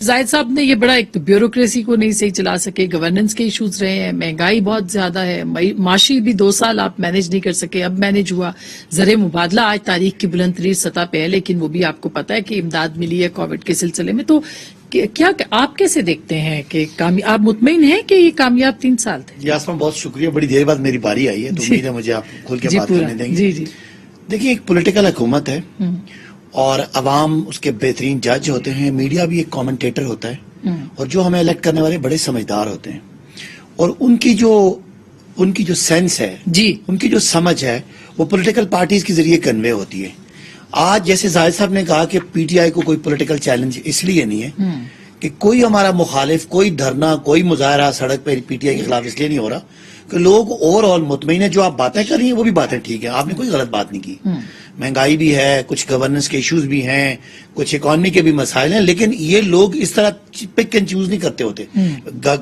زاہد صاحب نے یہ بڑا ایک تو بیوروکریسی کو نہیں صحیح چلا سکے، گورننس کے ایشوز رہے ہیں، مہنگائی بہت زیادہ ہے، معاشی بھی 2 سال آپ مینج نہیں کر سکے، اب مینج ہوا، زر مبادلہ آج تاریخ کی بلند ترین سطح پہ ہے، لیکن وہ بھی آپ کو پتا ہے کہ امداد ملی ہے کووڈ کے سلسلے میں. تو کیا آپ کیسے دیکھتے ہیں کہ آپ مطمئن ہیں کہ یہ کامیاب 3 سال تھے؟ جی آسمان بہت شکریہ، بڑی دیر بعد میری باری آئی ہے تو امید ہے مجھے آپ کھول کے بات کرنے دیں گے. جی جی دیکھیے، ایک پولیٹیکل حکومت ہے اور عوام اس کے بہترین جج ہوتے ہیں، میڈیا بھی ایک کامنٹیٹر ہوتا ہے، اور جو ہمیں الیکٹ کرنے والے بڑے سمجھدار ہوتے ہیں، اور ان کی جو سینس ہے، جی ان کی جو سمجھ ہے وہ پولیٹیکل پارٹیز کے ذریعے کنوے ہوتی ہے. آج جیسے زاہد صاحب نے کہا کہ پی ٹی آئی کو کوئی پولیٹیکل چیلنج اس لیے نہیں ہے کہ کوئی ہمارا مخالف، کوئی دھرنا، کوئی مظاہرہ سڑک پہ پی ٹی آئی کے خلاف اس لیے نہیں ہو رہا کہ لوگ اوور آل مطمئن ہیں. جو آپ باتیں کر رہی ہیں وہ بھی باتیں ٹھیک ہیں، آپ نے کوئی غلط بات نہیں کی. مہنگائی بھی ہے، کچھ گورننس کے ایشوز بھی ہیں، کچھ اکانومی کے بھی مسائل ہیں، لیکن یہ لوگ اس طرح پک اینڈ چوز نہیں کرتے ہوتے.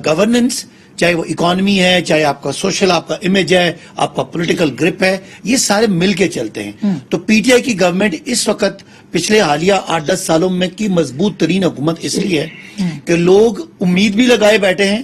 گورننس چاہے وہ اکانومی ہے، چاہے آپ کا سوشل، آپ کا امیج ہے، آپ کا پولیٹیکل گرپ ہے، یہ سارے مل کے چلتے ہیں. تو پی ٹی آئی کی گورنمنٹ اس وقت پچھلے حالیہ 8-10 سالوں میں کی مضبوط ترین حکومت اس لیے ہے کہ لوگ امید بھی لگائے بیٹھے ہیں،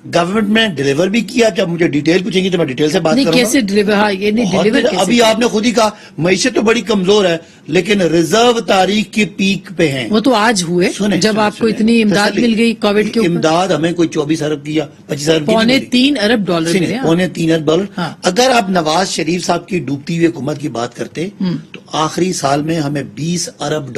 گورنمنٹ میں ڈیلیور بھی کیا. جب مجھے ڈیٹیل پوچھیں گی تو میں ڈیٹیل سے بات کروں گا. کیسے ڈیلیور؟ ہاں یہ نہیں ڈیلیور کیسے؟ ابھی آپ نے خود ہی کہا معیشت تو بڑی کمزور ہے، لیکن ریزرو تاریخ کی پیک پہ ہیں. وہ تو آج ہوئے جب آپ کو اتنی امداد مل گئی کووڈ کے اوپر. امداد ہمیں کوئی 24 ارب کی یا 25 ارب کی، $3.25 ارب ملے. $3.25 ارب. اگر آپ نواز شریف صاحب کی ڈوبتی ہوئی حکومت کی بات کرتے تو آخری سال میں ہمیں $20 ارب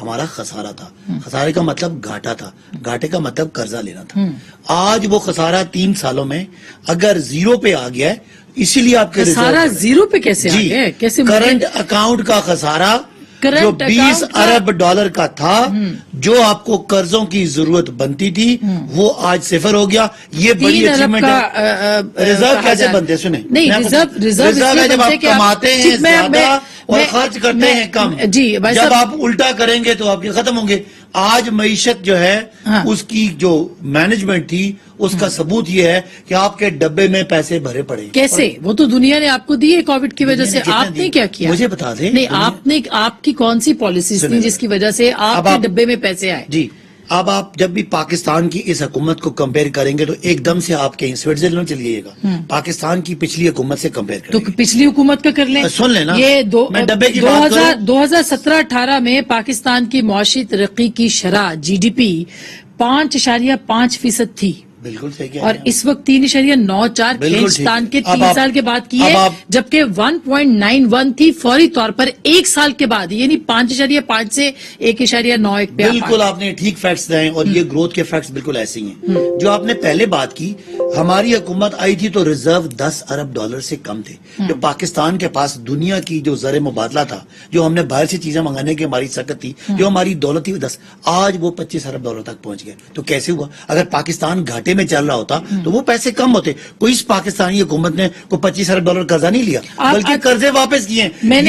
ہمارا خسارہ تھا. خسارے کا مطلب گھاٹا تھا، گھاٹے کا مطلب قرضہ لینا تھا. آج وہ خسارہ 3 سالوں میں اگر زیرو پہ آ گیا ہے، اسی لیے آپ کے خسارہ زیرو پہ کیسے آ گیا ہے؟ کیسے کرنٹ اکاؤنٹ کا خسارہ جو $20 ارب کا تھا، جو آپ کو قرضوں کی ضرورت بنتی تھی، وہ آج صفر ہو گیا. یہ بڑی اچیومنٹ ہے. ریزرو کیسے بنتے؟ سنیں، ریزرو ہے جب آپ کماتے ہیں زیادہ اور خرچ کرتے ہیں کم. جب آپ الٹا کریں گے تو آپ کے ختم ہوں گے. آج معیشت جو ہے اس کی جو مینجمنٹ تھی، اس کا ثبوت یہ ہے کہ آپ کے ڈبے میں پیسے بھرے پڑے. کیسے؟ وہ تو دنیا نے آپ کو دی ہے کووڈ کی وجہ سے. آپ نے کیا کیا؟ مجھے بتا دیں. نہیں، آپ کی کون سی پالیسیز تھی جس کی وجہ سے آپ کے ڈبے میں پیسے آئے؟ جی، اب آپ جب بھی پاکستان کی اس حکومت کو کمپیئر کریں گے تو ایک دم سے آپ کہیں سوئٹزرلینڈ چل جائیے گا. پاکستان کی پچھلی حکومت سے کمپیئر کریں تو پچھلی حکومت کا کر لیں. سن لینا، یہ 2017-18 میں پاکستان کی معاشی ترقی کی شرح GDP 5.5% تھی. بالکل صحیح. اور اس وقت 3.94 ہندوستان کے 3 سال کے بعد کی ہے، جبکہ 1.91 تھی فوری طور پر 1 سال کے بعد، یعنی 5.5 سے 1.91 پہ. بالکل آپ نے ٹھیک فیکٹس دیں، اور یہ گروتھ کے فیکٹس بالکل ایسے ہی ہیں. جو آپ نے پہلے بات کی، ہماری حکومت آئی تھی تو ریزرو $10 ارب سے کم تھے. جو پاکستان کے پاس دنیا کی جو زر مبادلہ تھا، جو ہم نے باہر سے چیزیں منگانے کی ہماری سکت تھی، جو ہماری دولت تھی، آج وہ $25 ارب تک پہنچ گئے. تو کیسے ہوا؟ اگر پاکستان گھاٹے میں چل رہا ہوتا تو وہ پیسے کم ہوتے. کوئی اس پاکستانی حکومت نے کوئی $25 ارب قرضہ نہیں لیا، بلکہ قرضے واپس کیے. میں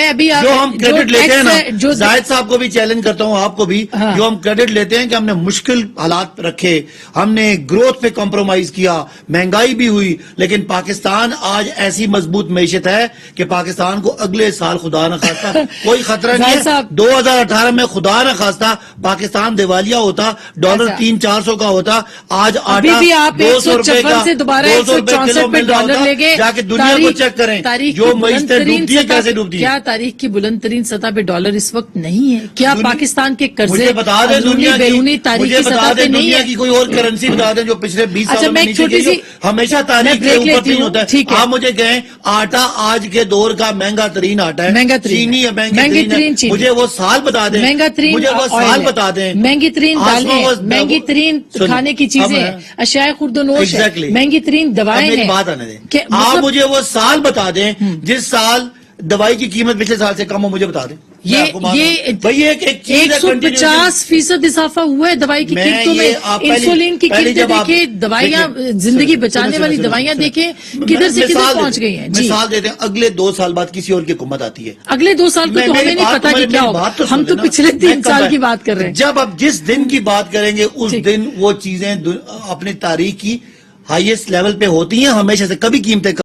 ابھی جو ہم کریڈٹ لیتے ہیں نا، زاہد صاحب کو بھی چیلنج کرتا ہوں، آپ کو بھی، جو ہم کریڈٹ لیتے ہیں کہ ہم نے مشکل حالات رکھے، ہم نے گروتھ پہ کمپرومائز کیا، مہنگائی بھی ہوئی، لیکن پاکستان آج ایسی مضبوط معیشت ہے کہ پاکستان کو اگلے سال خدا نہ خواستہ کوئی خطرہ نہیں ہے. 2018 میں خدا نہ خواستہ پاکستان دیوالیہ ہوتا، ڈالر 300-400 کا ہوتا. آج آٹا 200 روپے کا، 200 روپے کلو مل رہا ہوتا. جا کے دنیا کو چیک کریں جو معیشتیں ڈوبتی ہیں کیسے ڈوبتی ہیں. کیا تاریخ کی بلند ترین سطح پہ ڈالر اس وقت نہیں ہے؟ کیا پاکستان کے قرضے مجھے بتا دیں دنیا کی دنیا کی کوئی اور کرنسی بتا دیں جو پچھلے 20 سالوں میں نیچے گئی. ہمیشہ تاریخ کے اوپر نہیں ہوتا ہے. آپ مجھے کہیں آٹا آج کے دور کا مہنگا ترین آٹا ہے، چینی مہنگی ترین، مجھے وہ سال بتا دیں، مجھے وہ سال بتا دیں. مہنگی ترین دالیں، مہنگی ترین کھانے کی چیزیں، اشیاء خورد و نوش، مہنگی ترین دوائیں ہیں. بات آنے دیں، آپ مجھے وہ سال بتا دیں جس سال دوائی کی قیمت پچھلے سال سے کم ہو، مجھے بتا دیں. یہ 150% اضافہ ہوا ہے دوائی کی قیمتوں میں. انسولین کی قیمتیں دیکھیں، دوائیاں، زندگی بچانے والی دوائیاں دیکھیں کدھر سے کدھر پہنچ گئی ہیں. مثال دیتے ہیں، اگلے 2 سال بعد کسی اور کی حکومت آتی ہے. اگلے 2 سال تو ہمیں نہیں پتا کہ کیا ہوگا، ہم تو پچھلے 3 سال کی بات کر رہے ہیں. جب آپ جس دن کی بات کریں گے اس دن وہ چیزیں اپنی تاریخ کی ہائیسٹ لیول پہ ہوتی ہیں، ہمیشہ سے کبھی قیمتیں